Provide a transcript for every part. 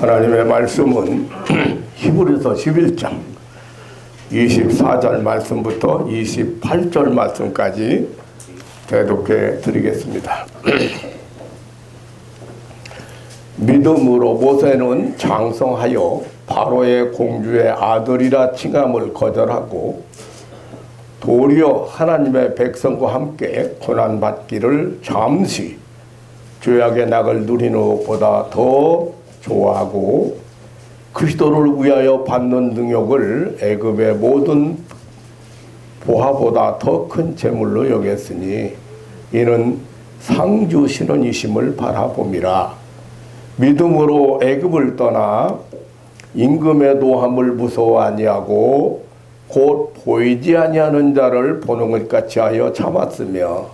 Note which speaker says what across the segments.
Speaker 1: 하나님의 말씀은 히브리서 11장 24절 말씀부터 28절 말씀까지 대독해 드리겠습니다. 믿음으로 모세는 장성하여 바로의 공주의 아들이라 칭함을 거절하고 도리어 하나님의 백성과 함께 고난받기를 잠시 죄악의 낙을 누리는 것보다 더 좋아하고 그리스도를 위하여 받는 능력을 애굽의 모든 보화보다 더 큰 재물로 여겼으니 이는 상주 신원이심을 바라봄이라. 믿음으로 애굽을 떠나 임금의 노함을 무서워 아니하고 곧 보이지 아니하는 자를 보는 것 같이 하여 참았으며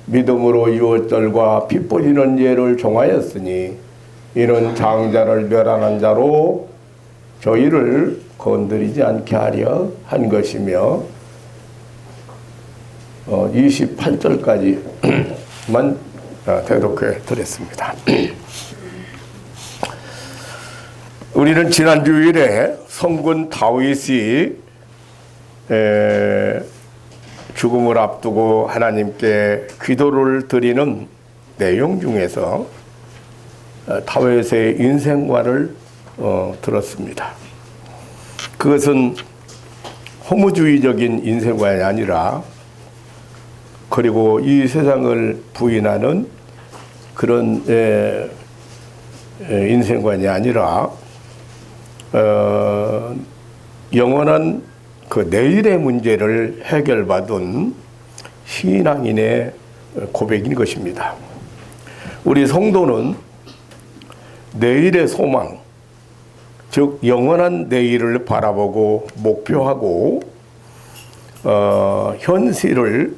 Speaker 1: 믿음으로 유월절과 피 뿌리는 예를 종하였으니 이는 장자를 멸하는 자로 저희를 건드리지 않게 하려 한 것이며 28절까지만 대독해 드렸습니다. 우리는 지난 주일에 성군 다윗이 죽음을 앞두고 하나님께 기도를 드리는 내용 중에서 다윗의 인생관을 들었습니다. 그것은 허무주의적인 인생관이 아니라 그리고 이 세상을 부인하는 그런 인생관이 아니라 영원한 그 내일의 문제를 해결받은 신앙인의 고백인 것입니다. 우리 성도는 내일의 소망, 즉 영원한 내일을 바라보고 목표하고 현실을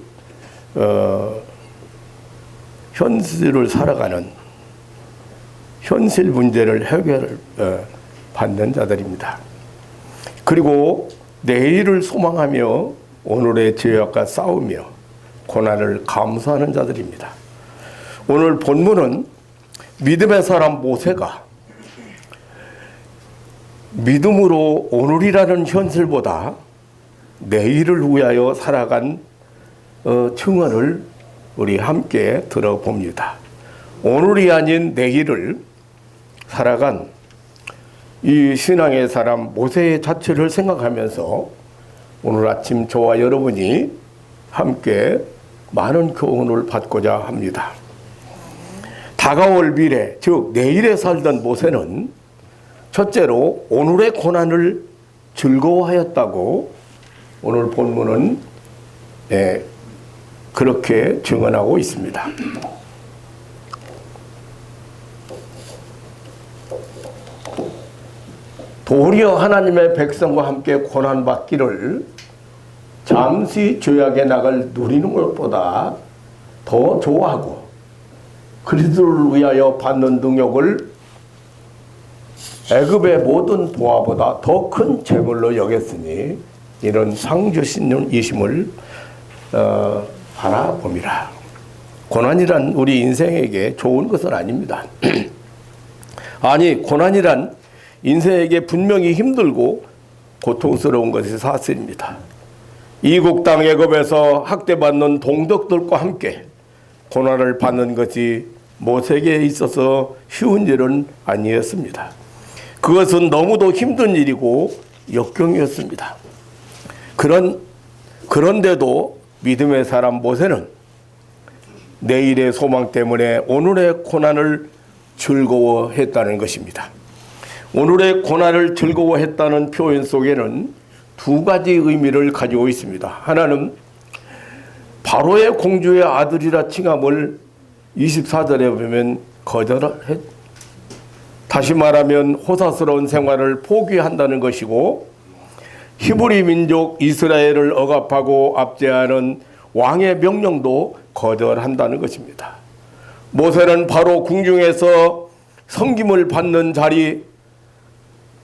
Speaker 1: 살아가는 현실 문제를 해결받는 자들입니다. 그리고 내일을 소망하며 오늘의 죄악과 싸우며 고난을 감수하는 자들입니다. 오늘 본문은 믿음의 사람 모세가 믿음으로 오늘이라는 현실보다 내일을 위하여 살아간 증언을 우리 함께 들어봅니다. 오늘이 아닌 내일을 살아간 이 신앙의 사람 모세의 자체를 생각하면서 오늘 아침 저와 여러분이 함께 많은 교훈을 받고자 합니다. 다가올 미래, 즉 내일에 살던 모세는 첫째로 오늘의 고난을 즐거워하였다고 오늘 본문은 그렇게 증언하고 있습니다. 도리어 하나님의 백성과 함께 고난받기를 잠시 죄악의 낙을 누리는 것보다 더 좋아하고 그리스도를 위하여 받는 능력을 애굽의 모든 보화보다 더 큰 재물로 여겼으니 이런 상주신이심을 바라봄이라. 고난이란 우리 인생에게 좋은 것은 아닙니다. 아니, 고난이란 인생에게 분명히 힘들고 고통스러운 것이 사실입니다. 이국 땅 애굽에서 학대받는 동족들과 함께 고난을 받는 것이 모세에게 있어서 쉬운 일은 아니었습니다. 그것은 너무도 힘든 일이고 역경이었습니다. 그런데도 믿음의 사람 모세는 내일의 소망 때문에 오늘의 고난을 즐거워했다는 것입니다. 오늘의 고난을 즐거워했다는 표현 속에는 두 가지 의미를 가지고 있습니다. 하나는 바로의 공주의 아들이라 칭함을 24절에 보면 거절해, 다시 말하면 호사스러운 생활을 포기한다는 것이고 히브리 민족 이스라엘을 억압하고 압제하는 왕의 명령도 거절한다는 것입니다. 모세는 바로 궁중에서 섬김을 받는 자리,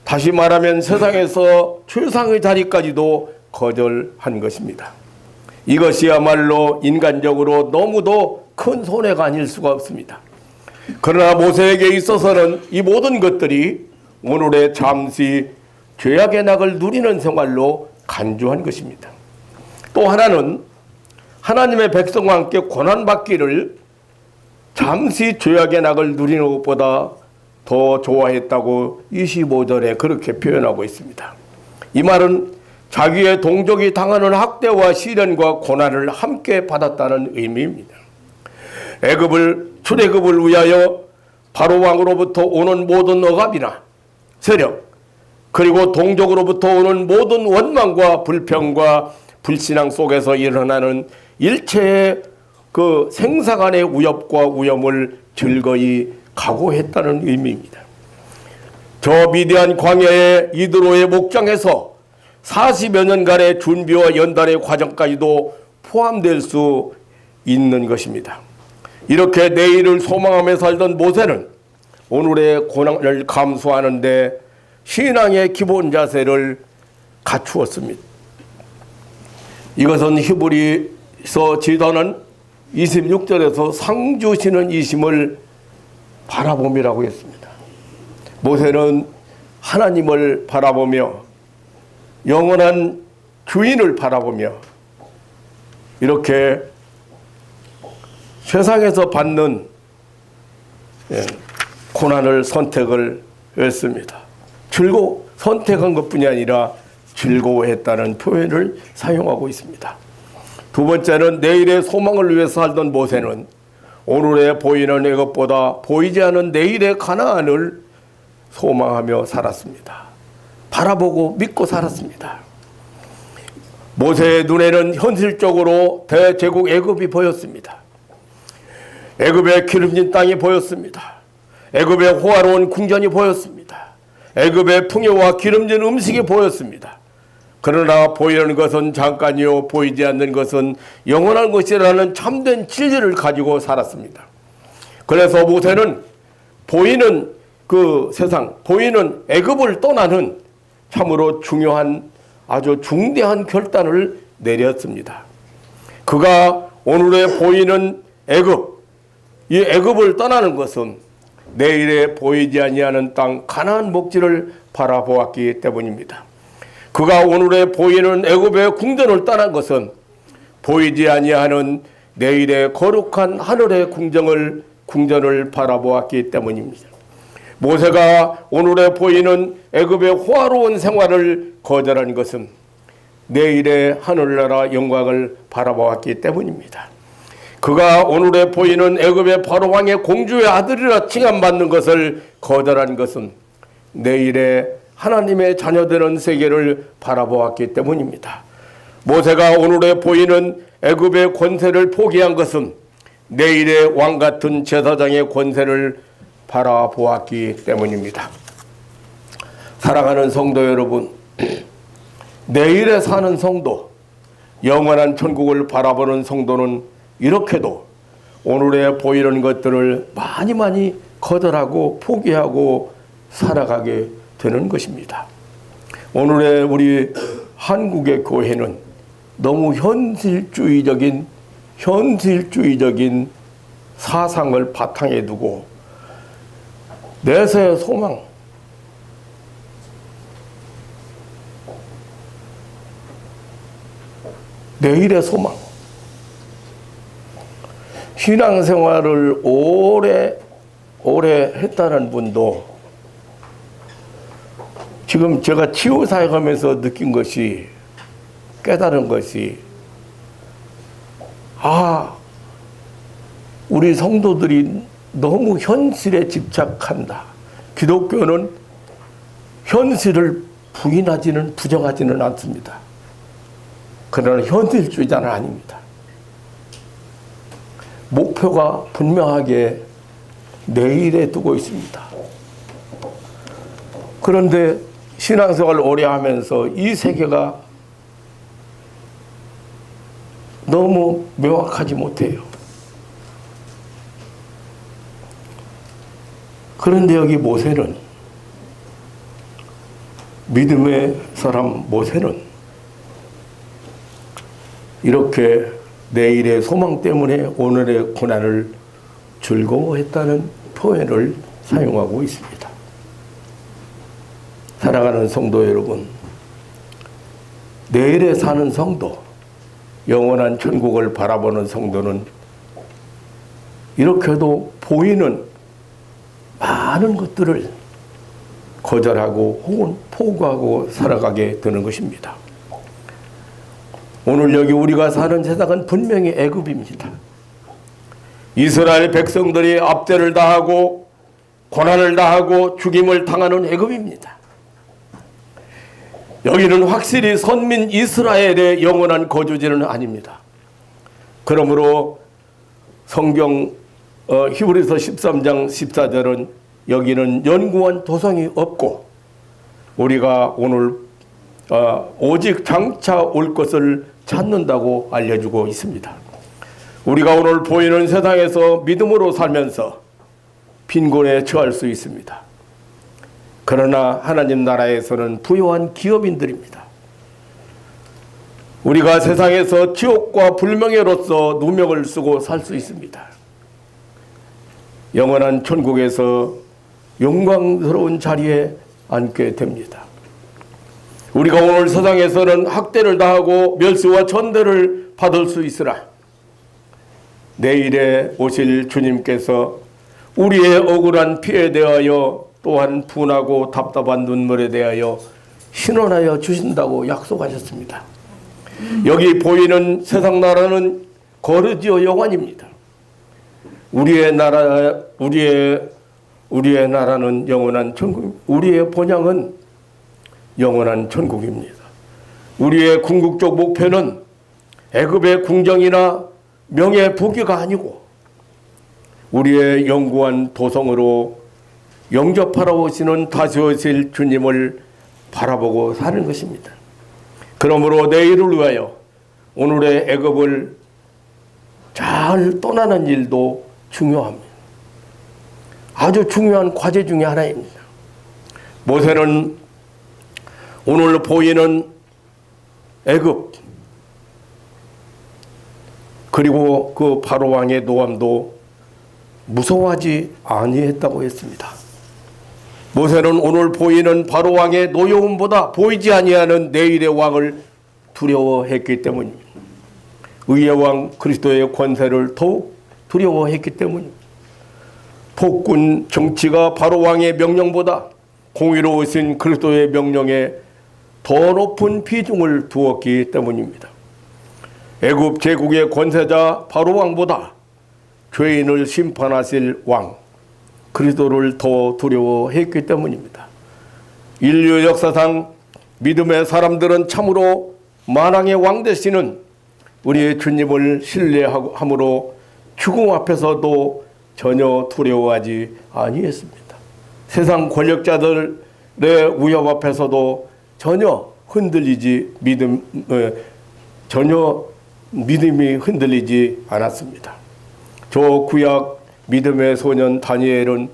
Speaker 1: 다시 말하면 세상에서 최상의 자리까지도 거절한 것입니다. 이것이야말로 인간적으로 너무도 큰 손해가 아닐 수가 없습니다. 그러나 모세에게 있어서는 이 모든 것들이 오늘의 잠시 죄악의 낙을 누리는 생활로 간주한 것입니다. 또 하나는 하나님의 백성과 함께 고난받기를 잠시 죄악의 낙을 누리는 것보다 더 좋아했다고 25절에 그렇게 표현하고 있습니다. 이 말은 자기의 동족이 당하는 학대와 시련과 고난을 함께 받았다는 의미입니다. 출애굽을 위하여 바로 왕으로부터 오는 모든 억압이나 세력, 그리고 동족으로부터 오는 모든 원망과 불평과 불신앙 속에서 일어나는 일체의 그 생사간의 위협과 위험을 즐거이 각오했다는 의미입니다. 저 미디안 광야의 이드로의 목장에서 40여 년간의 준비와 연단의 과정까지도 포함될 수 있는 것입니다. 이렇게 내일을 소망하며 살던 모세는 오늘의 고난을 감수하는 데 신앙의 기본 자세를 갖추었습니다. 이것은 히브리서 지도는 26절에서 상 주시는 이심을 바라봄이라고 했습니다. 모세는 하나님을 바라보며 영원한 주인을 바라보며 이렇게 세상에서 받는 고난을 선택을 했습니다. 선택한 것뿐이 아니라 즐거워했다는 표현을 사용하고 있습니다. 두 번째는 내일의 소망을 위해서 살던 모세는 오늘에 보이는 애굽보다 보이지 않은 내일의 가나안을 소망하며 살았습니다. 바라보고 믿고 살았습니다. 모세의 눈에는 현실적으로 대제국 애굽이 보였습니다. 애굽의 기름진 땅이 보였습니다. 애굽의 호화로운 궁전이 보였습니다. 애굽의 풍요와 기름진 음식이 보였습니다. 그러나 보이는 것은 잠깐이요 보이지 않는 것은 영원한 것이라는 참된 진리를 가지고 살았습니다. 그래서 모세는 보이는 그 세상, 보이는 애굽을 떠나는 참으로 중요한 아주 중대한 결단을 내렸습니다. 그가 오늘의 보이는 애굽, 이 애굽을 떠나는 것은 내일에 보이지 아니하는 땅 가나안 목지를 바라보았기 때문입니다. 그가 오늘에 보이는 애굽의 궁전을 떠난 것은 보이지 아니하는 내일의 거룩한 하늘의 궁전을 바라보았기 때문입니다. 모세가 오늘에 보이는 애굽의 호화로운 생활을 거절한 것은 내일의 하늘나라 영광을 바라보았기 때문입니다. 그가 오늘에 보이는 애굽의 바로왕의 공주의 아들이라 칭함받는 것을 거절한 것은 내일의 하나님의 자녀되는 세계를 바라보았기 때문입니다. 모세가 오늘에 보이는 애굽의 권세를 포기한 것은 내일의 왕같은 제사장의 권세를 바라보았기 때문입니다. 사랑하는 성도 여러분, 내일에 사는 성도, 영원한 천국을 바라보는 성도는 이렇게도 오늘에 보이는 것들을 많이 거절하고 포기하고 살아가게 되는 것입니다. 오늘의 우리 한국의 교회는 너무 현실주의적인 사상을 바탕에 두고 내세의 소망, 내일의 소망, 신앙생활을 오래 했다는 분도 지금 제가 치유사역하면서 느낀 것이, 깨달은 것이, 우리 성도들이 너무 현실에 집착한다. 기독교는 현실을 부정하지는 않습니다. 그러나 현실주의자는 아닙니다. 목표가 분명하게 내일에 두고 있습니다. 그런데 신앙생활을 오래 하면서 이 세계가 너무 명확하지 못해요. 그런데 여기 모세는, 믿음의 사람 모세는 이렇게 내일의 소망 때문에 오늘의 고난을 즐거워했다는 표현을 사용하고 있습니다. 사랑하는 성도 여러분, 내일에 사는 성도, 영원한 천국을 바라보는 성도는 이렇게도 보이는 많은 것들을 거절하고 혹은 포기하고 살아가게 되는 것입니다. 오늘 여기 우리가 사는 세상은 분명히 애굽입니다. 이스라엘 백성들이 압제를 당하고 고난을 당하고 죽임을 당하는 애굽입니다. 여기는 확실히 선민 이스라엘의 영원한 거주지는 아닙니다. 그러므로 성경 히브리서 13장 14절은 여기는 연구한 도성이 없고 우리가 오늘 오직 장차 올 것을 찾는다고 알려주고 있습니다. 우리가 오늘 보이는 세상에서 믿음으로 살면서 빈곤에 처할 수 있습니다. 그러나 하나님 나라에서는 부유한 기업인들입니다. 우리가 세상에서 지옥과 불명예로서 누명을 쓰고 살 수 있습니다. 영원한 천국에서 영광스러운 자리에 앉게 됩니다. 우리가 오늘 세상에서는 학대를 당하고 멸시와 천대를 받을 수 있으나 내일에 오실 주님께서 우리의 억울한 피에 대하여 또한 분하고 답답한 눈물에 대하여 신원하여 주신다고 약속하셨습니다. 여기 보이는 세상 나라는 거르지어 영원입니다. 우리의 나라는 영원한 천국, 우리의 본향은 영원한 천국입니다. 우리의 궁극적 목표는 애굽의 궁정이나 명예 부귀가 아니고 우리의 영구한 도성으로 영접하러 오시는 다시 오실 주님을 바라보고 사는 것입니다. 그러므로 내일을 위하여 오늘의 애굽을 잘 떠나는 일도 중요합니다. 아주 중요한 과제 중에 하나입니다. 모세는 오늘 보이는 애굽 그리고 그 바로 왕의 노함도 무서워하지 아니했다고 했습니다. 모세는 오늘 보이는 바로 왕의 노여움보다 보이지 아니하는 내일의 왕을 두려워했기 때문입니다. 의의 왕 그리스도의 권세를 더욱 두려워했기 때문입니다. 폭군 정치가 바로 왕의 명령보다 공의로우신 그리스도의 명령에 더 높은 비중을 두었기 때문입니다. 애굽 제국의 권세자 바로 왕보다 죄인을 심판하실 왕 그리스도를 더 두려워했기 때문입니다. 인류 역사상 믿음의 사람들은 참으로 만왕의 왕 되시는 우리의 주님을 신뢰함으로 죽음 앞에서도 전혀 두려워하지 아니했습니다. 세상 권력자들의 위협 앞에서도 전혀 믿음이 흔들리지 않았습니다. 저 구약 믿음의 소년 다니엘은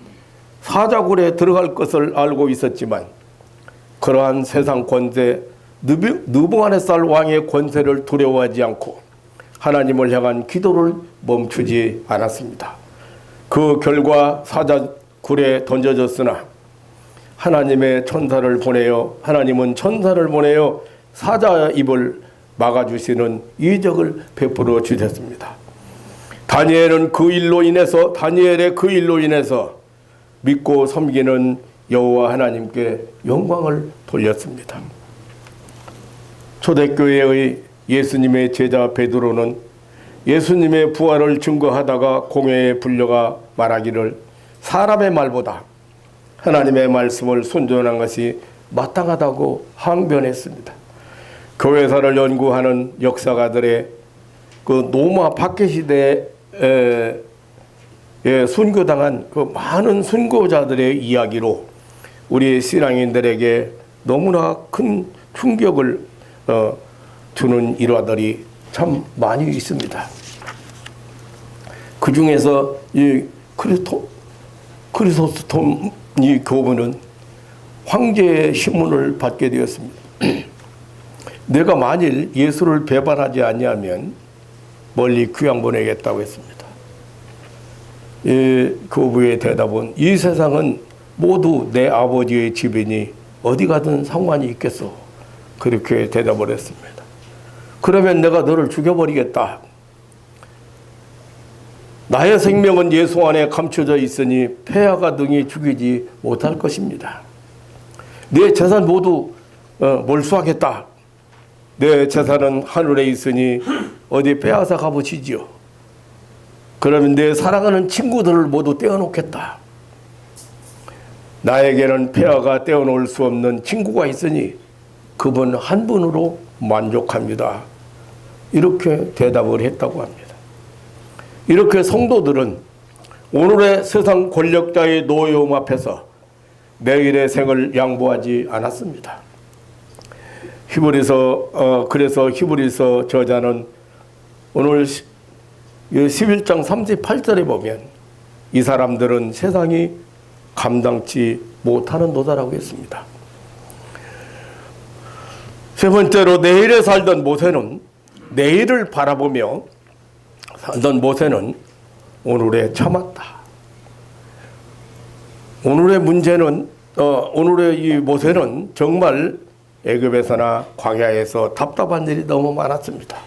Speaker 1: 사자굴에 들어갈 것을 알고 있었지만 그러한 세상 권세 느부갓네살 왕의 권세를 두려워하지 않고 하나님을 향한 기도를 멈추지 않았습니다. 그 결과 사자굴에 던져졌으나 하나님은 천사를 보내어 사자의 입을 막아주시는 이적을 베풀어 주셨습니다. 다니엘의 그 일로 인해서 믿고 섬기는 여호와 하나님께 영광을 돌렸습니다. 초대교회의 예수님의 제자 베드로는 예수님의 부활을 증거하다가 공회에 불려가 말하기를 사람의 말보다 하나님의 말씀을 순종한 것이 마땅하다고 항변했습니다. 교회사를 연구하는 역사가들의 그 노마 박해 시대에 순교당한 그 많은 순교자들의 이야기로 우리 신앙인들에게 너무나 큰 충격을 주는 일화들이 참 많이 있습니다. 그 중에서 이 크리소스톰 이 교부는 황제의 신문을 받게 되었습니다. 내가 만일 예수를 배반하지 아니하면 멀리 귀양 보내겠다고 했습니다. 이 교부의 대답은 이 세상은 모두 내 아버지의 집이니 어디 가든 상관이 있겠소. 그렇게 대답을 했습니다. 그러면 내가 너를 죽여버리겠다. 나의 생명은 예수 안에 감춰져 있으니 폐하가 능히 죽이지 못할 것입니다. 내 재산 모두 몰수하겠다. 내 재산은 하늘에 있으니 어디 빼앗아 가보시지요. 그러면 내 사랑하는 친구들을 모두 떼어놓겠다. 나에게는 폐하가 떼어놓을 수 없는 친구가 있으니 그분 한 분으로 만족합니다. 이렇게 대답을 했다고 합니다. 이렇게 성도들은 오늘의 세상 권력자의 노여움 앞에서 내일의 생을 양보하지 않았습니다. 그래서 히브리서 저자는 오늘 11장 38절에 보면 이 사람들은 세상이 감당치 못하는 도다라고 했습니다. 세 번째로 내일에 살던 모세는 내일을 바라보며 살던 모세는 오늘에 참았다. 오늘의 문제는 오늘의 이 모세는 정말 애굽에서나 광야에서 답답한 일이 너무 많았습니다.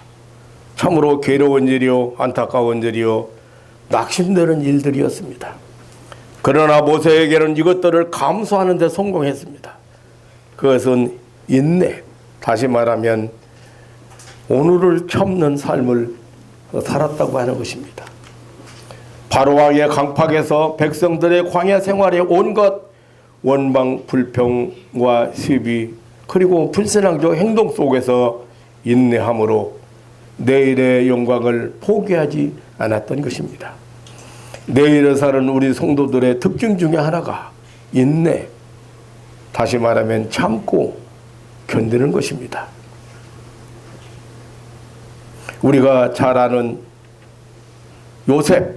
Speaker 1: 참으로 괴로운 일이요 안타까운 일이요 낙심되는 일들이었습니다. 그러나 모세에게는 이것들을 감수하는 데 성공했습니다. 그것은 인내, 다시 말하면 오늘을 참는 삶을 살았다고 하는 것입니다. 바로왕의 강팍에서 백성들의 광야 생활의 온갖 원망, 불평과 시비 그리고 불신앙적 행동 속에서 인내함으로 내일의 영광을 포기하지 않았던 것입니다. 내일에 사는 우리 성도들의 특징 중에 하나가 인내, 다시 말하면 참고 견디는 것입니다. 우리가 잘 아는 요셉,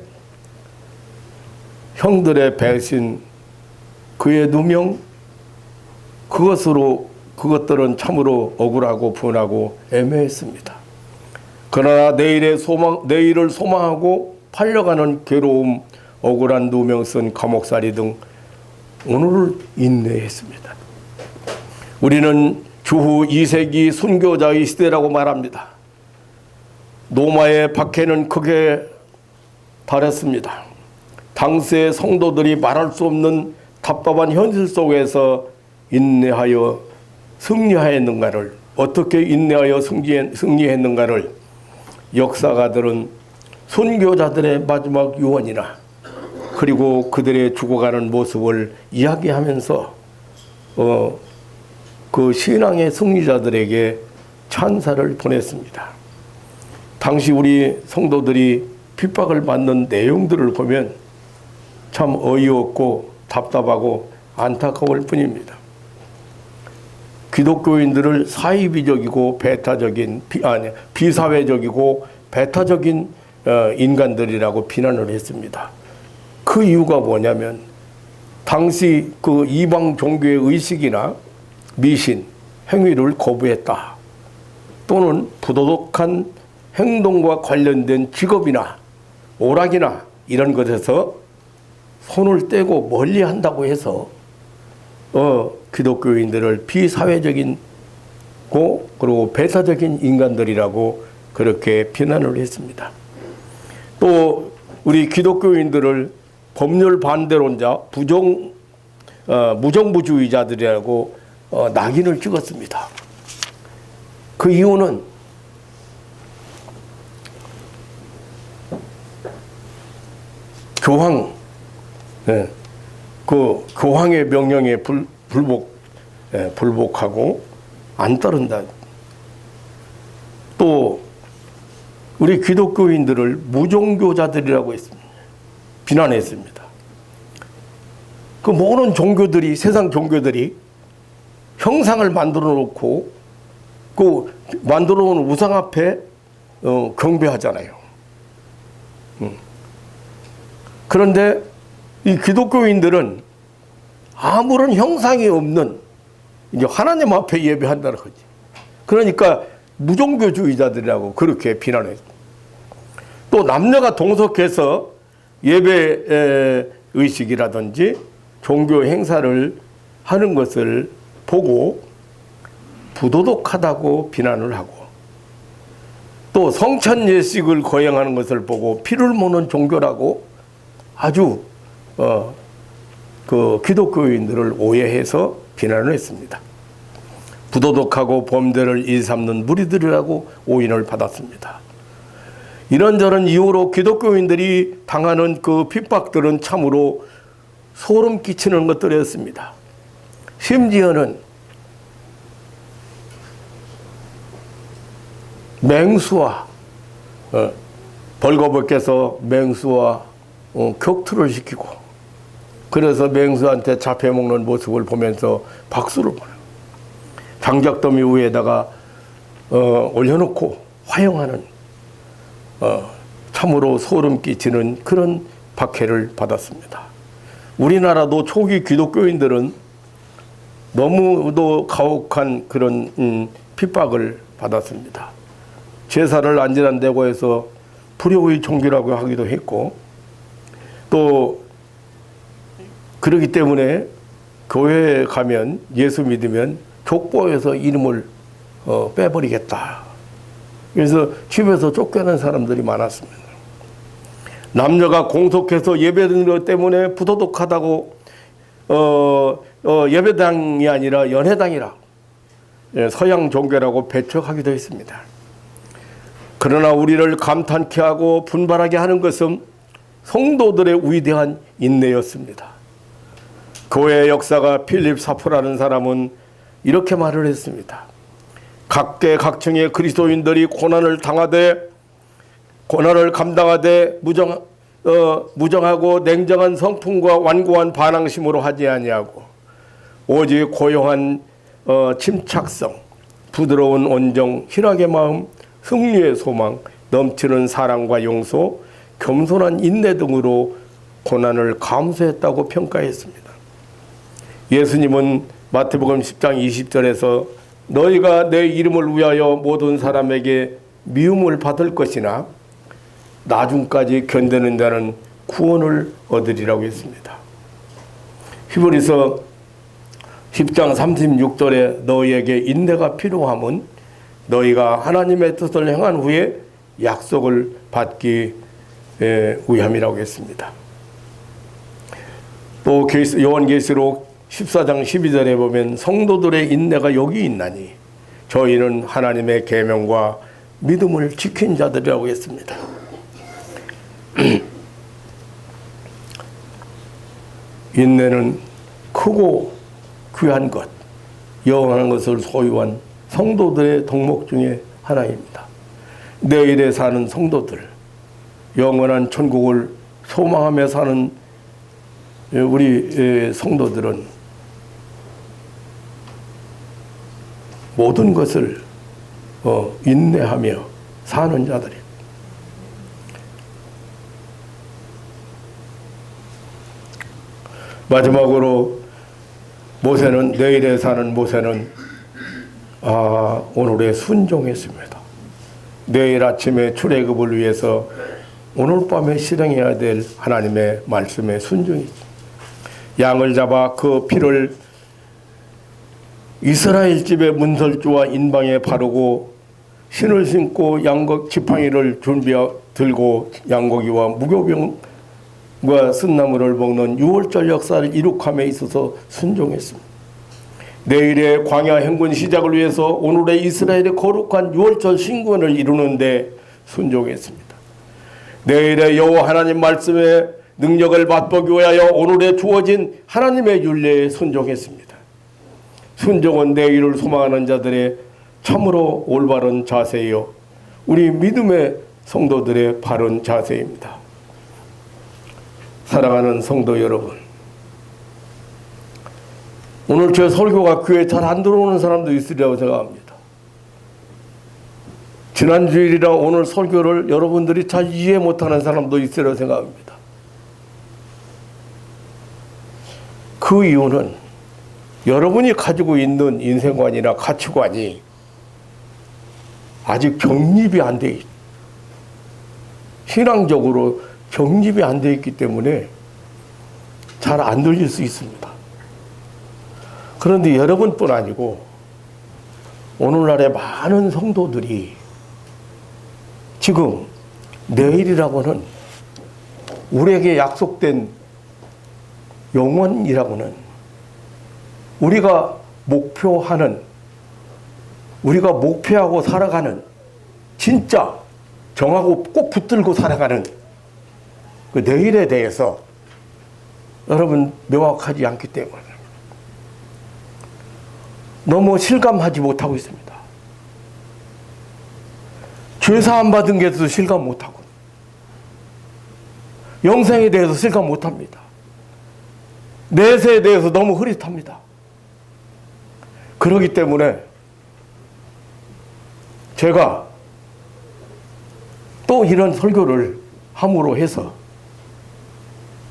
Speaker 1: 형들의 배신, 그의 누명, 그것들은 참으로 억울하고 분하고 애매했습니다. 그러나 내일을 소망하고 팔려가는 괴로움, 억울한 누명 쓴 감옥살이 등 오늘을 인내했습니다. 우리는 주후 2세기 순교자의 시대라고 말합니다. 노마의 박해는 크게 달했습니다. 당시의 성도들이 말할 수 없는 답답한 현실 속에서 인내하여 승리하였는가를, 어떻게 인내하여 승리했는가를 역사가들은 순교자들의 마지막 유언이나 그리고 그들의 죽어가는 모습을 이야기하면서 그 신앙의 승리자들에게 찬사를 보냈습니다. 당시 우리 성도들이 핍박을 받는 내용들을 보면 참 어이없고 답답하고 안타까울 뿐입니다. 기독교인들을 사이비적이고 비사회적이고 배타적인 인간들이라고 비난을 했습니다. 그 이유가 뭐냐면 당시 그 이방 종교의 의식이나 미신, 행위를 거부했다. 또는 부도덕한 행동과 관련된 직업이나 오락이나 이런 것에서 손을 떼고 멀리 한다고 해서 기독교인들을 비사회적인 그리고 배타적인 인간들이라고 그렇게 비난을 했습니다. 또 우리 기독교인들을 법률 반대론자, 무정부주의자들이라고 낙인을 찍었습니다. 그 이유는 그 교황의 명령에 불복하고 안 따른다. 또 우리 기독교인들을 무종교자들이라고 했습니다. 비난했습니다. 그 모든 종교들이, 세상 종교들이 형상을 만들어 놓고 그 만들어 놓은 우상 앞에 경배하잖아요. 그런데 이 기독교인들은 아무런 형상이 없는 이제 하나님 앞에 예배한다는 거지. 그러니까 무종교주의자들이라고 그렇게 비난했습니다. 또 남녀가 동석해서 예배 의식이라든지 종교 행사를 하는 것을 보고 부도덕하다고 비난을 하고, 또 성찬 예식을 거행하는 것을 보고 피를 먹는 종교라고 아주 그 기독교인들을 오해해서 비난을 했습니다. 부도덕하고 범죄를 일삼는 무리들이라고 오인을 받았습니다. 이런저런 이유로 기독교인들이 당하는 그 핍박들은 참으로 소름 끼치는 것들이었습니다. 심지어는 맹수와 벌거벗겨서 맹수와 격투를 시키고, 그래서 맹수한테 잡혀먹는 모습을 보면서 박수를 보내요. 장작더미 위에다가 올려놓고 화형하는 참으로 소름 끼치는 그런 박해를 받았습니다. 우리나라도 초기 기독교인들은 너무도 가혹한 그런 핍박을 받았습니다. 제사를 안 지낸다고 해서 불효의 종교라고 하기도 했고, 또 그러기 때문에 교회에 가면, 예수 믿으면 족보에서 이름을 빼버리겠다. 그래서 집에서 쫓겨난 사람들이 많았습니다. 남녀가 공속해서 예배드리는 것 때문에 부도덕하다고 예배당이 아니라 연회당이라, 서양 종교라고 배척하기도 했습니다. 그러나 우리를 감탄케 하고 분발하게 하는 것은 성도들의 위대한 인내였습니다. 교회의 역사가 필립 사포라는 사람은 이렇게 말을 했습니다. 각계 각층의 그리스도인들이 고난을 감당하되 무정하고 냉정한 성품과 완고한 반항심으로 하지 아니하고, 오직 고요한 침착성, 부드러운 온정, 희락의 마음, 승리의 소망, 넘치는 사랑과 용서, 겸손한 인내 등으로 고난을 감수했다고 평가했습니다. 예수님은 마태복음 10장 20절에서 너희가 내 이름을 위하여 모든 사람에게 미움을 받을 것이나 나중까지 견디는 자는 구원을 얻으리라고 했습니다. 히브리서 10장 36절에 너희에게 인내가 필요함은 너희가 하나님의 뜻을 행한 후에 약속을 받기 위함이라고 했습니다. 또 요한계시록 14장 12절에 보면 성도들의 인내가 여기 있나니 저희는 하나님의 계명과 믿음을 지킨 자들이라고 했습니다. 인내는 크고 귀한 것, 영원한 것을 소유한 성도들의 덕목 중에 하나입니다. 내일에 사는 성도들, 영원한 천국을 소망하며 사는 우리 성도들은 모든 것을 인내하며 사는 자들입니다. 마지막으로 내일에 사는 모세는 오늘에 순종했습니다. 내일 아침에 출애굽을 위해서 오늘 밤에 실행해야 될 하나님의 말씀에 순종했습니다. 양을 잡아 그 피를 이스라엘 집의 문설주와 인방에 바르고 신을 신고 양곡 지팡이를 들고 양고기와 무교병과 쓴나물을 먹는 유월절 역사를 이룩함에 있어서 순종했습니다. 내일의 광야 행군 시작을 위해서 오늘의 이스라엘의 거룩한 유월절 신군을 이루는데 순종했습니다. 내일의 여호와 하나님 말씀의 능력을 맛보기 위하여 오늘에 주어진 하나님의 율례에 순종했습니다. 순종은 내일을 소망하는 자들의 참으로 올바른 자세요, 우리 믿음의 성도들의 바른 자세입니다. 사랑하는 성도 여러분, 오늘 제 설교가 귀에 잘 안 들어오는 사람도 있으리라고 생각합니다. 지난 주일이라 오늘 설교를 여러분들이 잘 이해 못하는 사람도 있으리라고 생각합니다. 그 이유는 여러분이 가지고 있는 인생관이나 가치관이 아직 정립이 안 돼 있어요. 신앙적으로 정립이 안 돼 있기 때문에 잘 안 들릴 수 있습니다. 그런데 여러분뿐 아니고 오늘날의 많은 성도들이 지금 내일이라고는 우리에게 약속된 영원이라고는 우리가 목표하는, 우리가 목표하고 살아가는, 진짜 정하고 꼭 붙들고 살아가는 그 내일에 대해서 여러분 명확하지 않기 때문에 너무 실감하지 못하고 있습니다. 죄사함 받은 게 대해서 실감 못하고, 영생에 대해서 실감 못합니다. 내세에 대해서 너무 흐릿합니다. 그렇기 때문에 제가 또 이런 설교를 함으로 해서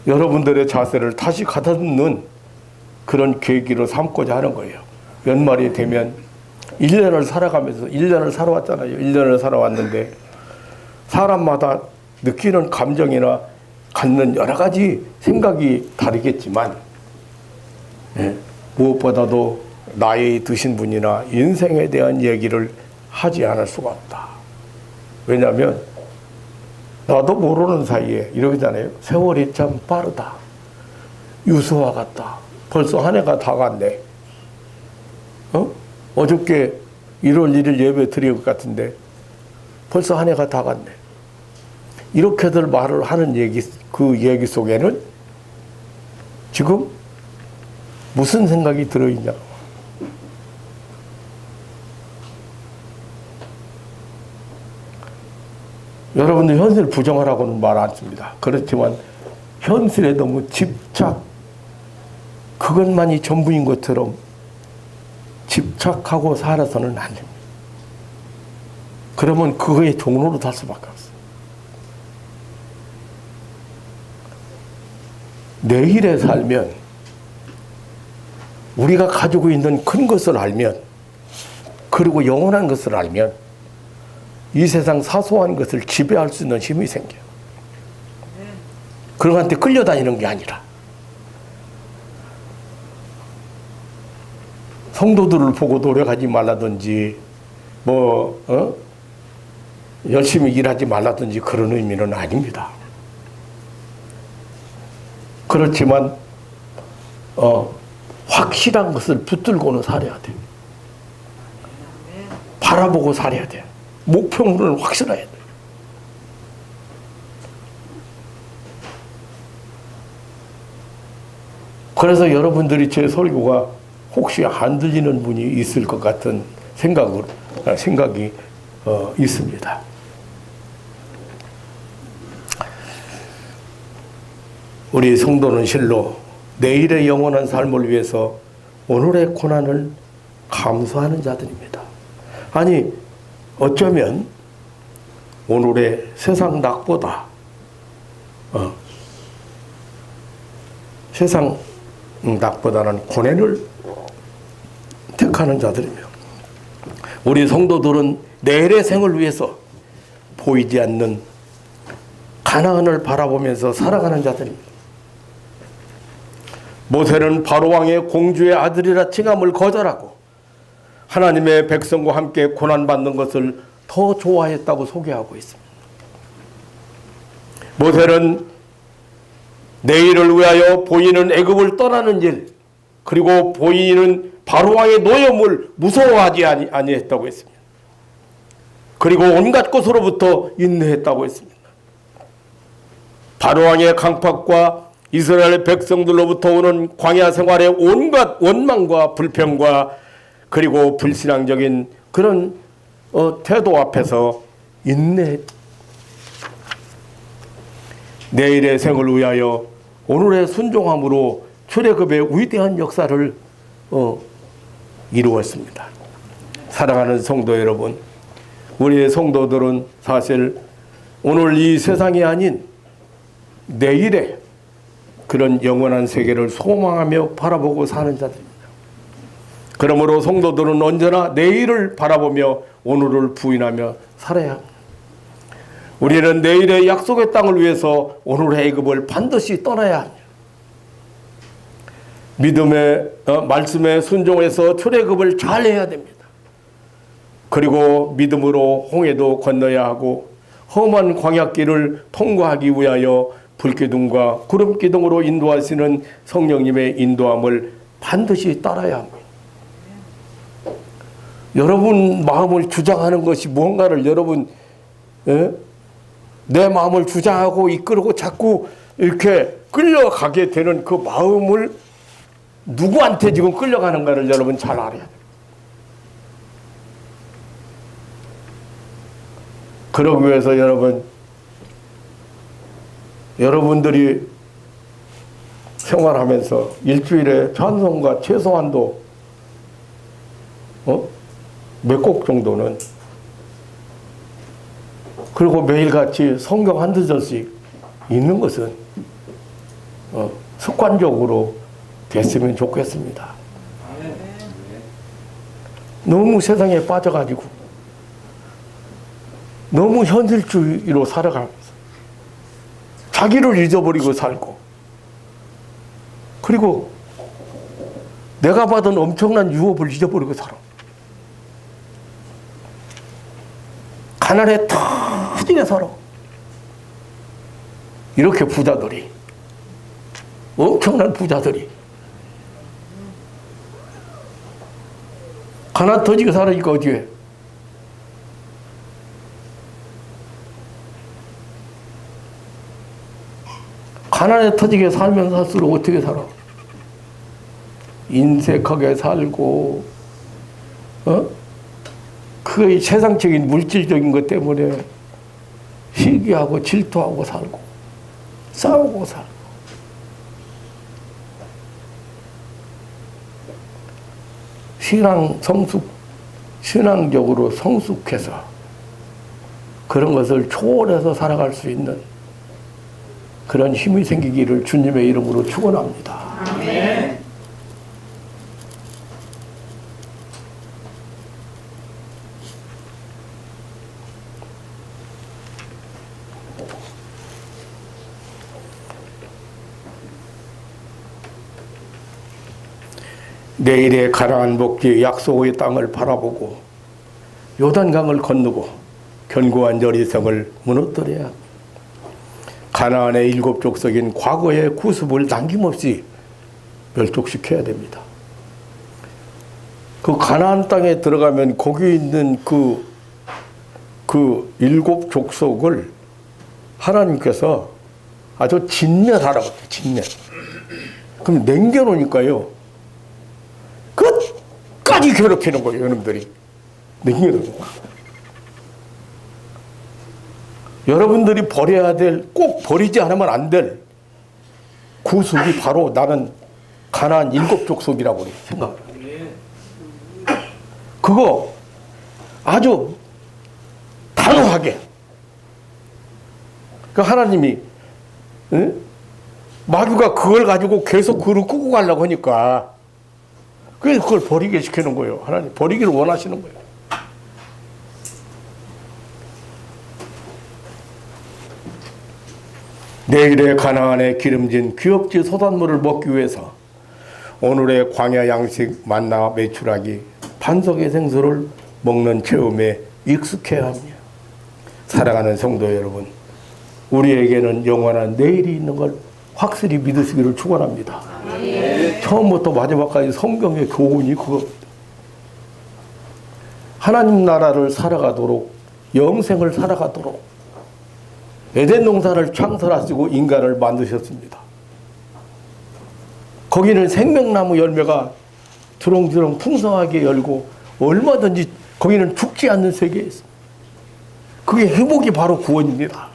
Speaker 1: 여러분들의 자세를 다시 가다듬는 그런 계기로 삼고자 하는 거예요. 연말이 되면 1년을 살아가면서 1년을 살아왔잖아요. 1년을 살아왔는데 사람마다 느끼는 감정이나 갖는 여러 가지 생각이 다르겠지만 무엇보다도 나이 드신 분이나 인생에 대한 얘기를 하지 않을 수가 없다. 왜냐하면 나도 모르는 사이에 이러잖아요. 세월이 참 빠르다. 유수와 같다. 벌써 한 해가 다 갔네. 어저께 1월 1일 예배 드릴 것 같은데 벌써 한 해가 다 갔네. 이렇게들 말을 하는 그 얘기 속에는 지금 무슨 생각이 들어있냐. 여러분들 현실 부정하라고는 말 안 씁니다. 그렇지만 현실에 너무 집착, 그것만이 전부인 것처럼 집착하고 살아서는 안 됩니다. 그러면 그거의 종로로 달 수밖에 없어요. 내일에 살면, 우리가 가지고 있는 큰 것을 알면, 그리고 영원한 것을 알면 이 세상 사소한 것을 지배할 수 있는 힘이 생겨요. 그런 한테 끌려다니는 게 아니라 성도들을 보고 노력하지 말라든지 열심히 일하지 말라든지 그런 의미는 아닙니다. 그렇지만 확실한 것을 붙들고는 살아야 돼. 바라보고 살아야 돼. 목표는 확실해야 돼. 그래서 여러분들이 제 설교가 혹시 안 들리는 분이 있을 것 같은 생각이 있습니다. 우리 성도는 실로 내일의 영원한 삶을 위해서 오늘의 고난을 감수하는 자들입니다. 아니, 어쩌면 오늘의 세상 낙보다 세상 낙보다는 고난을 택하는 자들이며, 우리 성도들은 내일의 생을 위해서 보이지 않는 가나안을 바라보면서 살아가는 자들입니다. 모세는 바로왕의 공주의 아들이라 칭함을 거절하고 하나님의 백성과 함께 고난받는 것을 더 좋아했다고 소개하고 있습니다. 모세는 내일을 위하여 보이는 애굽을 떠나는 일, 그리고 보이는 바로왕의 노염을 무서워하지 아니했다고 했습니다. 그리고 온갖 것으로부터 인내했다고 했습니다. 바로왕의 강팍과 이스라엘 백성들로부터 오는 광야 생활의 온갖 원망과 불평과 그리고 불신앙적인 그런 태도 앞에서 내일의 생을 위하여 오늘의 순종함으로 출애굽의 위대한 역사를 이루었습니다. 사랑하는 성도 여러분, 우리의 성도들은 사실 오늘 이 세상이 아닌 내일의 그런 영원한 세계를 소망하며 바라보고 사는 자들입니다. 그러므로 성도들은 언제나 내일을 바라보며 오늘을 부인하며 살아야 합니다. 우리는 내일의 약속의 땅을 위해서 오늘의 애굽을 반드시 떠나야 합니다. 믿음의 말씀에 순종해서 출애굽을 잘 해야 됩니다. 그리고 믿음으로 홍해도 건너야 하고 험한 광야길을 통과하기 위하여 불기둥과 구름기둥으로 인도하시는 성령님의 인도함을 반드시 따라야 합니다. 여러분 마음을 주장하는 것이 뭔가를 여러분 내 마음을 주장하고 이끌고 자꾸 이렇게 끌려가게 되는 그 마음을 누구한테 지금 끌려가는가를 여러분 잘 알아야 돼요. 그러기 위해서 여러분들이 생활하면서 일주일에 찬송가 최소한도 몇 곡 정도는, 그리고 매일같이 성경 한두 절씩 읽는 것은 습관적으로 됐으면 좋겠습니다. 너무 세상에 빠져가지고 너무 현실주의로 살아가면서 자기를 잊어버리고 살고, 그리고 내가 받은 엄청난 유업을 잊어버리고 살아. 가난에 터지게 살아. 이렇게 부자들이, 엄청난 부자들이 가난 터지게 살으니까 어디에? 가난에 터지게 살면 살수록 어떻게 살아? 인색하게 살고, 그 세상적인 물질적인 것 때문에 시기하고 질투하고 살고, 싸우고 살고. 신앙적으로 성숙해서 그런 것을 초월해서 살아갈 수 있는 그런 힘이 생기기를 주님의 이름으로 축원합니다. 아멘. 내일의 가나안 복지 약속의 땅을 바라보고 요단강을 건너고 견고한 여리성을 무너뜨려야 합니다. 가나안의 일곱 족속인 과거의 구습을 남김없이 멸족시켜야 됩니다. 그 가나안 땅에 들어가면 거기 있는 그 일곱 족속을 하나님께서 아주 진멸하라고 해요. 진멸. 그럼 남겨놓으니까요, 끝까지 괴롭히는 거예요. 여러분들이 남겨놓으니까. 여러분들이 버려야 될, 꼭 버리지 않으면 안 될 구속이 바로 나는 가나안 일곱 족속이라고 생각합니다. 그거 아주 단호하게, 그 하나님이 마귀가 그걸 가지고 계속 그를 끄고 가려고 하니까 그래서 그걸 버리게 시키는 거예요. 하나님 버리기를 원하시는 거예요. 내일의 가나안에 기름진 귀엽지 소단물을 먹기 위해서 오늘의 광야 양식 만나 메추라기 반석의 생수를 먹는 체험에 익숙해야 합니다. 사랑하는 성도 여러분, 우리에게는 영원한 내일이 있는 걸 확실히 믿으시기를 축원합니다. 처음부터 마지막까지 성경의 교훈이 그겁니다. 하나님 나라를 살아가도록, 영생을 살아가도록 에덴 동산을 창설하시고 인간을 만드셨습니다. 거기는 생명나무 열매가 주렁주렁 풍성하게 열고 얼마든지 거기는 죽지 않는 세계에 있습니다. 그게 회복이 바로 구원입니다.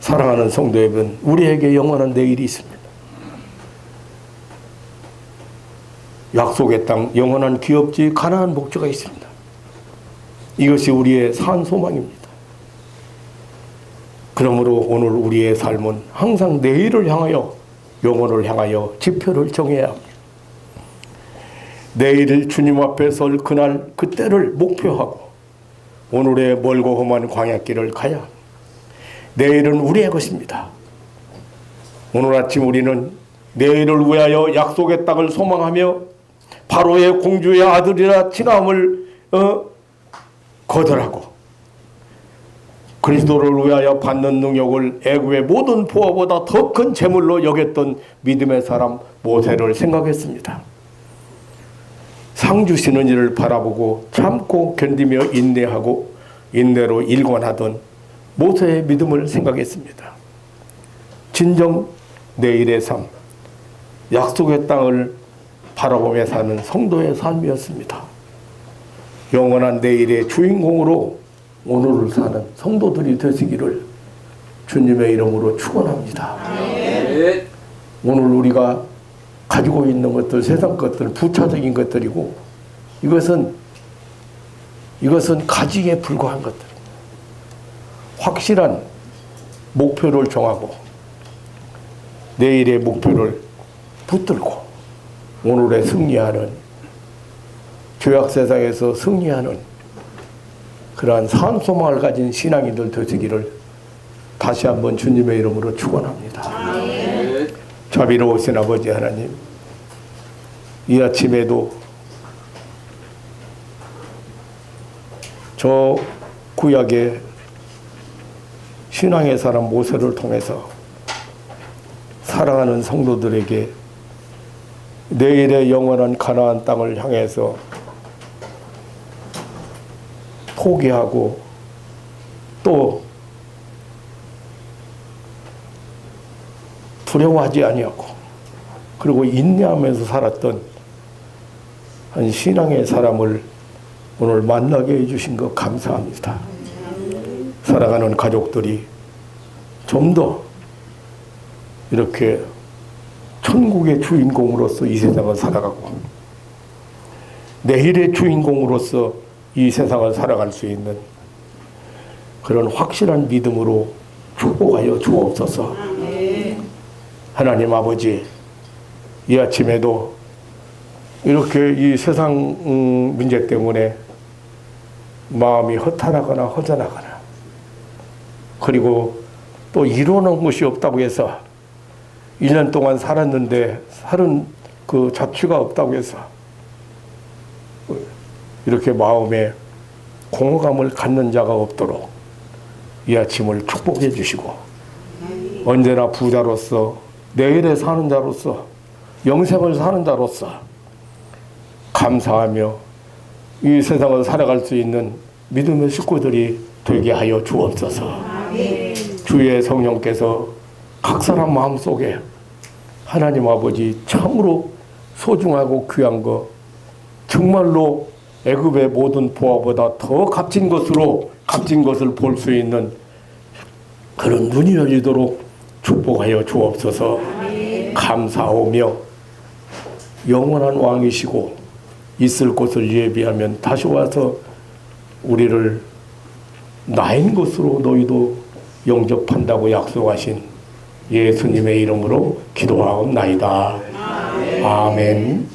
Speaker 1: 사랑하는 성도 여러분, 우리에게 영원한 내일이 있습니다. 약속의 땅, 영원한 기업지 가나안 복지가 있습니다. 이것이 우리의 산 소망입니다. 그러므로 오늘 우리의 삶은 항상 내일을 향하여, 영혼을 향하여 지표를 정해야 합니다. 내일 주님 앞에 설 그날 그때를 목표하고 오늘의 멀고 험한 광야길을 가야 합니다. 내일은 우리의 것입니다. 오늘 아침 우리는 내일을 위하여 약속의 땅을 소망하며 바로의 공주의 아들이라 칭함을 거절하고 그리스도를 위하여 받는 능력을 애굽의 모든 보화보다 더 큰 재물로 여겼던 믿음의 사람 모세를 생각했습니다. 상 주시는 이를 바라보고 참고 견디며 인내하고 인내로 일관하던 모세의 믿음을 생각했습니다. 진정 내일의 삶, 약속의 땅을 바라보며 사는 성도의 삶이었습니다. 영원한 내일의 주인공으로 오늘을 사는 성도들이 되시기를 주님의 이름으로 축원합니다. 오늘 우리가 가지고 있는 것들, 세상 것들, 부차적인 것들이고 이것은 가지에 불과한 것들입니다. 확실한 목표를 정하고 내일의 목표를 붙들고 오늘의 승리하는 죄악 세상에서 승리하는 그러한 산소망을 가진 신앙인들 되시기를 다시 한번 주님의 이름으로 축원합니다. 자비로우신 아버지 하나님, 이 아침에도 저 구약의 신앙의 사람 모세를 통해서 사랑하는 성도들에게 내일의 영원한 가나안 땅을 향해서 포기하고 또 두려워하지 아니하고 그리고 인내하면서 살았던 한 신앙의 사람을 오늘 만나게 해주신 것 감사합니다. 사랑하는 가족들이 좀 더 이렇게 천국의 주인공으로서 이 세상을 살아가고 내일의 주인공으로서 이 세상을 살아갈 수 있는 그런 확실한 믿음으로 축복하여 주옵소서. 하나님 아버지, 이 아침에도 이렇게 이 세상 문제 때문에 마음이 허탈하거나 허전하거나 그리고 또 이루어놓은 것이 없다고 해서 1년 동안 살았는데 살은 그 자취가 없다고 해서 이렇게 마음에 공허감을 갖는 자가 없도록 이 아침을 축복해 주시고 언제나 부자로서 내일에 사는 자로서 영생을 사는 자로서 감사하며 이 세상을 살아갈 수 있는 믿음의 식구들이 되게 하여 주옵소서. 주의 성령께서 각 사람 마음속에 하나님 아버지 참으로 소중하고 귀한 것 정말로 애굽의 모든 보화보다 더 값진 것을 볼 수 있는 그런 눈이 열리도록 축복하여 주옵소서. 감사하며 영원한 왕이시고 있을 곳을 예비하면 다시 와서 우리를 나인 것으로 너희도 영접한다고 약속하신 예수님의 이름으로 기도하옵나이다. 아멘.